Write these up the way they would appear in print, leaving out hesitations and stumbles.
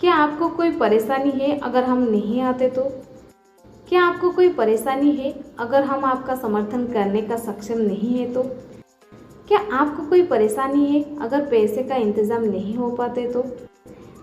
क्या आपको कोई परेशानी है अगर हम नहीं आते तो? क्या आपको कोई परेशानी है अगर हम आपका समर्थन करने का सक्षम नहीं है तो? क्या आपको कोई परेशानी है अगर पैसे का इंतज़ाम नहीं हो पाते तो?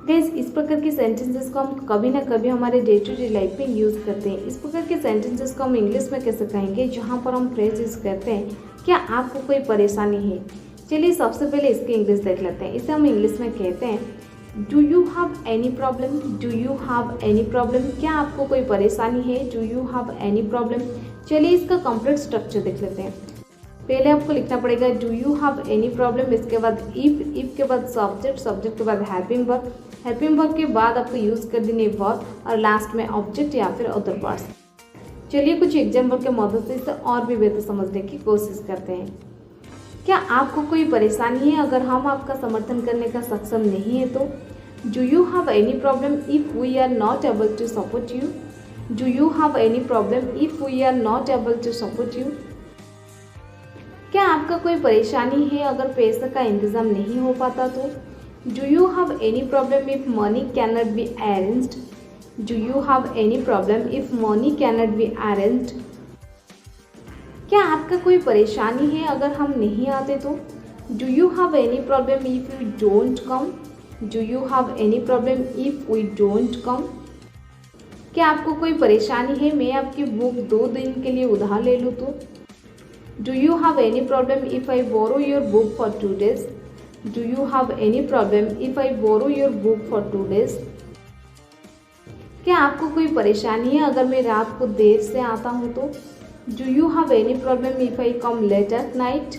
गाइस, इस प्रकार के सेंटेंसेस को हम कभी ना कभी हमारे डे टू डे लाइफ में यूज़ करते हैं। इस प्रकार के सेंटेंसेस को हम इंग्लिश में कैसे कहेंगे जहाँ पर हम फ्रेज यूज़ करते हैं क्या आपको कोई परेशानी है। चलिए सबसे पहले इसकी इंग्लिश देख लेते हैं। इसे हम इंग्लिश में कहते हैं do you have any problem. Do you have any problem, क्या आपको कोई परेशानी है। Do you have any problem. चलिए इसका कंप्लीट स्ट्रक्चर देख लेते हैं। पहले आपको लिखना पड़ेगा do you have any problem, इसके बाद इफ के बाद सब्जेक्ट के बाद हेल्पिंग वर्ब के बाद आपको यूज़ कर देने वर्ब और लास्ट में ऑब्जेक्ट या फिर अदर वर्ड्स। चलिए कुछ एग्जाम्पल के मदद से इसे और भी बेहतर समझने की कोशिश करते हैं। क्या आपको कोई परेशानी है अगर हम आपका समर्थन करने का सक्षम नहीं है तो? Do you have any problem if we are not able to support you. Do you have any problem if we are not able to support you. क्या आपका कोई परेशानी है अगर पैसे का इंतज़ाम नहीं हो पाता तो? Do you have any problem if money can not be arranged. Do you have any problem if money can not be arranged. क्या आपका कोई परेशानी है अगर हम नहीं आते तो? Do you have any problem if you don't come. Do you have any problem if we don't come. क्या आपको कोई परेशानी है मैं आपकी बुक 2 दिन के लिए उधार ले लूँ तो? Do you have any problem if I borrow your book for 2 days। Do you have any problem if I borrow your book for 2 days। क्या आपको कोई परेशानी है अगर मैं रात को देर से आता हूँ तो? Do you have any problem if I come late at night.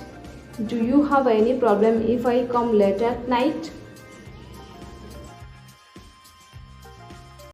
Do you have any problem if I come late at night.